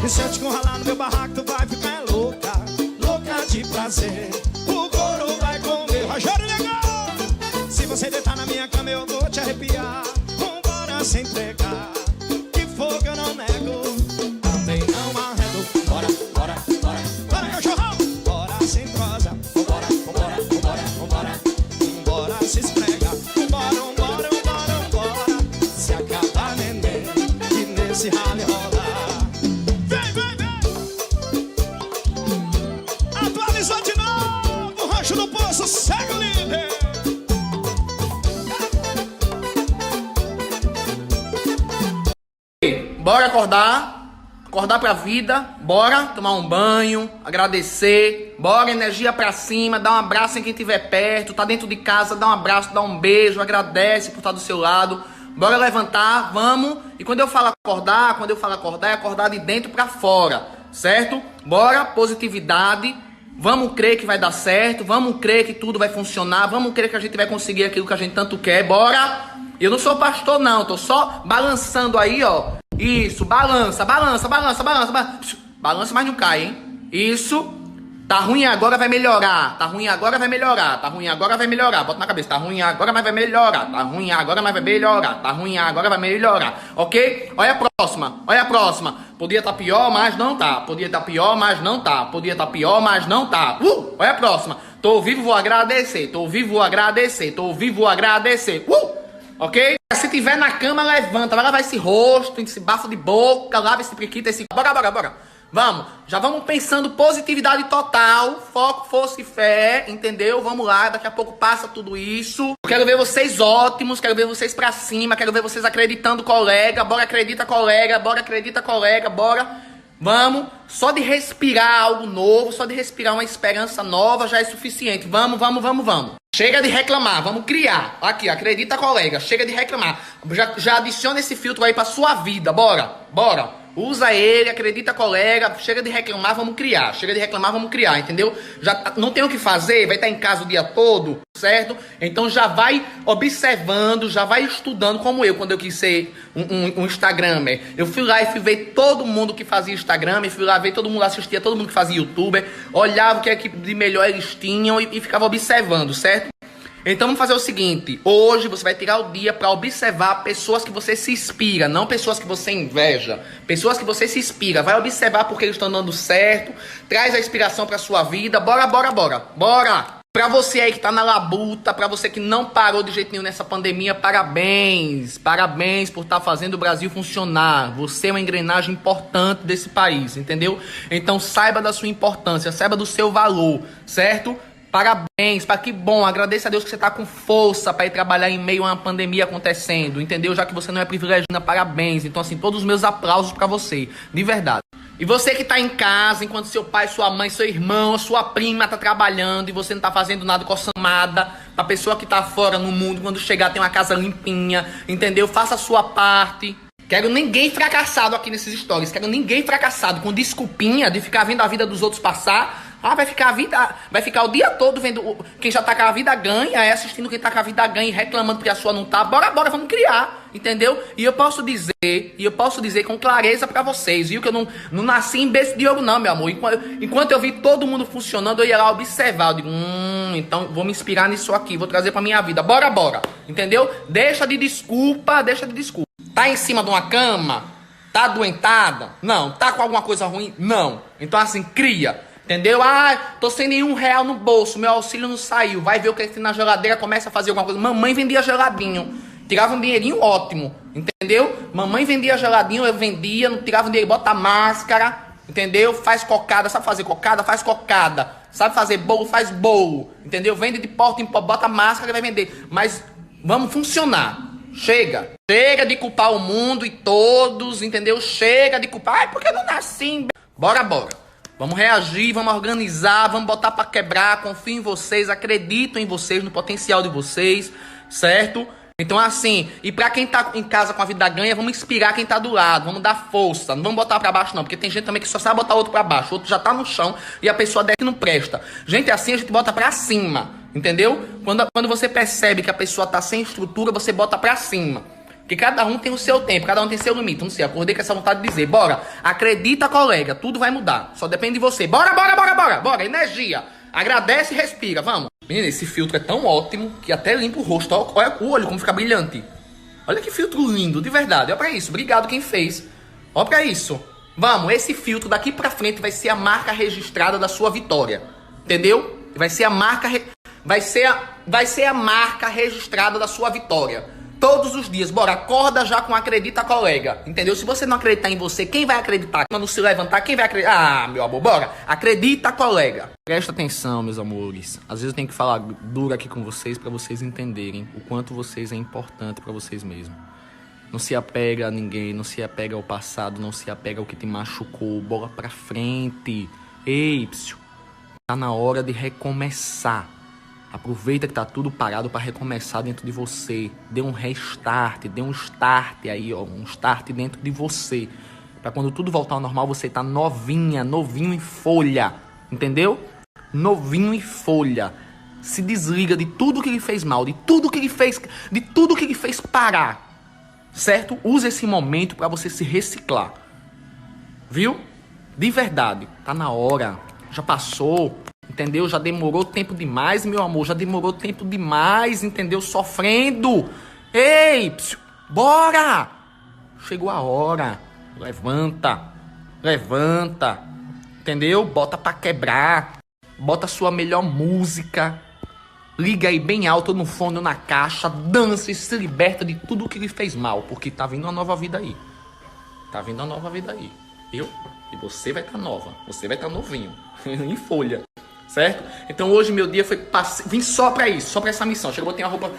E se eu te encurralar no meu barraco, tu vai ficar louca, louca de prazer. O couro vai comer, Rogério Negão. Se você deitar na minha cama, eu vou te arrepiar. Vambora se entregar, que fogo eu não nego, também não arredo. Bora, bora, bora, bora, cachorrão. Bora sem prosa, vambora, vambora, vambora, vambora. Vambora se esfrega, vambora, vambora, vambora, vambora. Se acabar neném, que nesse rally rola. Vem, vem, vem. Atualizou de novo o Rancho do Poço, segue o líder. Bora acordar pra vida, bora tomar um banho, agradecer, bora energia pra cima, dá um abraço em quem estiver perto, tá dentro de casa, dá um abraço, dá um beijo, agradece por estar do seu lado, bora levantar, vamos, e quando eu falo acordar, é acordar de dentro pra fora, certo? Bora, positividade, vamos crer que vai dar certo, vamos crer que tudo vai funcionar, vamos crer que a gente vai conseguir aquilo que a gente tanto quer, bora! Eu não sou pastor não, tô só balançando aí, ó. Isso, balança, balança, balança, balança, balança. Balança, mas não cai, hein? Isso. Tá ruim agora, vai melhorar. Tá ruim agora, vai melhorar. Tá ruim agora, vai melhorar. Bota na cabeça. Tá ruim agora, mas vai melhorar. Tá ruim agora, mas vai melhorar. Tá ruim agora, vai melhorar. Ok? Olha a próxima. Olha a próxima. Podia tá pior, mas não tá. Podia tá pior, mas não tá. Podia tá pior, mas não tá. Olha a próxima. Tô vivo, vou agradecer. Tô vivo, vou agradecer. Tô vivo, vou agradecer. Ok? Se tiver na cama, levanta. Vai lavar esse rosto, esse bafo de boca. Lava esse priquito, esse... Bora, bora, bora. Vamos. Já vamos pensando positividade total. Foco, força e fé. Entendeu? Vamos lá. Daqui a pouco passa tudo isso. Quero ver vocês ótimos. Quero ver vocês pra cima. Quero ver vocês acreditando, colega. Bora, acredita, colega. Bora, acredita, colega. Bora. Vamos. Só de respirar algo novo. Só de respirar uma esperança nova já é suficiente. Vamos, vamos, vamos, vamos. Chega de reclamar, vamos criar. Aqui, acredita, colega. Chega de reclamar. Já adiciona esse filtro aí pra sua vida. Bora, bora. Usa ele, acredita, colega. Chega de reclamar, vamos criar. Chega de reclamar, vamos criar, entendeu? Já não tem o que fazer, vai estar em casa o dia todo, certo? Então já vai observando, já vai estudando, como eu, quando eu quis ser um Instagramer. Eu fui lá e fui ver todo mundo que fazia Instagram, fui lá ver todo mundo, assistia todo mundo que fazia YouTuber, olhava o que é que de melhor eles tinham e ficava observando, certo? Então vamos fazer o seguinte, hoje você vai tirar o dia para observar pessoas que você se inspira, não pessoas que você inveja, pessoas que você se inspira, vai observar porque eles estão dando certo, traz a inspiração para sua vida, bora, bora, bora, bora! Pra você aí que tá na labuta, pra você que não parou de jeito nenhum nessa pandemia, parabéns, parabéns por estar fazendo o Brasil funcionar, você é uma engrenagem importante desse país, entendeu? Então saiba da sua importância, saiba do seu valor, certo? Parabéns, que bom, agradeça a Deus que você tá com força para ir trabalhar em meio a uma pandemia acontecendo, entendeu? Já que você não é privilegiada, parabéns. Então assim, todos os meus aplausos para você, de verdade. E você que tá em casa, enquanto seu pai, sua mãe, seu irmão, sua prima tá trabalhando e você não tá fazendo nada, coçando nada, pra pessoa que tá fora no mundo, quando chegar tem uma casa limpinha, entendeu? Faça a sua parte. Quero ninguém fracassado aqui nesses stories, quero ninguém fracassado com desculpinha de ficar vendo a vida dos outros passar. Ah, vai ficar o dia todo vendo quem já tá com a vida ganha, assistindo quem tá com a vida ganha e reclamando porque a sua não tá. Bora, bora, vamos criar, entendeu? E eu posso dizer com clareza pra vocês, viu? Que eu não nasci em berço de ouro não, meu amor. Enquanto eu vi todo mundo funcionando, eu ia lá observar. Eu digo, então vou me inspirar nisso aqui, vou trazer pra minha vida. Bora, bora, entendeu? Deixa de desculpa. Tá em cima de uma cama? Tá adoentada? Não. Tá com alguma coisa ruim? Não. Então assim, cria. Entendeu? Ah, tô sem nenhum real no bolso, meu auxílio não saiu. Vai ver o que tem na geladeira, começa a fazer alguma coisa. Mamãe vendia geladinho, tirava um dinheirinho ótimo, entendeu? Mamãe vendia geladinho, eu vendia, não tirava um dinheiro, bota máscara, entendeu? Faz cocada, sabe fazer cocada? Faz cocada. Sabe fazer bolo? Faz bolo, entendeu? Vende de porta em porta, bota máscara e vai vender. Mas vamos funcionar. Chega de culpar o mundo e todos, entendeu? Chega de culpar, ai, porque eu não nasci. Bora, bora. Vamos reagir, vamos organizar, vamos botar pra quebrar, confio em vocês, acredito em vocês, no potencial de vocês, certo? Então assim, e pra quem tá em casa com a vida ganha, vamos inspirar quem tá do lado, vamos dar força, não vamos botar pra baixo não, porque tem gente também que só sabe botar outro pra baixo, o outro já tá no chão e a pessoa daqui não presta. Gente, assim a gente bota pra cima, entendeu? Quando você percebe que a pessoa tá sem estrutura, você bota pra cima. Porque cada um tem o seu tempo, cada um tem seu limite. Não sei, acordei com essa vontade de dizer, bora, acredita, colega, tudo vai mudar. Só depende de você. Bora, bora, bora, bora, bora, energia. Agradece e respira, vamos. Menina, esse filtro é tão ótimo que até limpa o rosto. Olha o olho como fica brilhante. Olha que filtro lindo, de verdade. Olha pra isso, obrigado quem fez. Olha pra isso. Vamos, esse filtro daqui pra frente vai ser a marca registrada da sua vitória. Entendeu? Vai ser a marca... Vai ser a marca registrada da sua vitória. Todos os dias, bora, acorda já com acredita, colega. Entendeu? Se você não acreditar em você, quem vai acreditar? Quando se levantar, quem vai acreditar? Ah, meu amor, bora. Acredita, colega. Presta atenção, meus amores. Às vezes eu tenho que falar duro aqui com vocês pra vocês entenderem o quanto vocês é importante pra vocês mesmos. Não se apega a ninguém, não se apega ao passado, não se apega ao que te machucou. Bola pra frente. Ei, psiu. Tá na hora de recomeçar. Aproveita que tá tudo parado para recomeçar dentro de você. Dê um restart, dê um start aí, ó, um start dentro de você. Para quando tudo voltar ao normal, você tá novinha, novinho em folha, entendeu? Novinho em folha. Se desliga de tudo que ele fez mal, de tudo que ele fez parar. Certo? Use esse momento para você se reciclar. Viu? De verdade, tá na hora. Já passou. Entendeu? Já demorou tempo demais, meu amor. Já demorou tempo demais, entendeu? Sofrendo. Ei, psiu, bora! Chegou a hora. Levanta. Levanta. Entendeu? Bota pra quebrar. Bota a sua melhor música. Liga aí bem alto no fone ou na caixa. Dança e se liberta de tudo que lhe fez mal. Porque tá vindo uma nova vida aí. Tá vindo uma nova vida aí. Viu? E você vai estar nova. Você vai estar novinho. Em folha. Certo? Então hoje meu dia foi... Vim só pra isso, só pra essa missão. Chega, botei uma roupa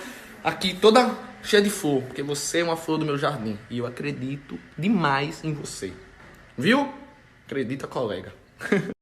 aqui toda cheia de flor. Porque você é uma flor do meu jardim. E eu acredito demais em você. Viu? Acredita, colega.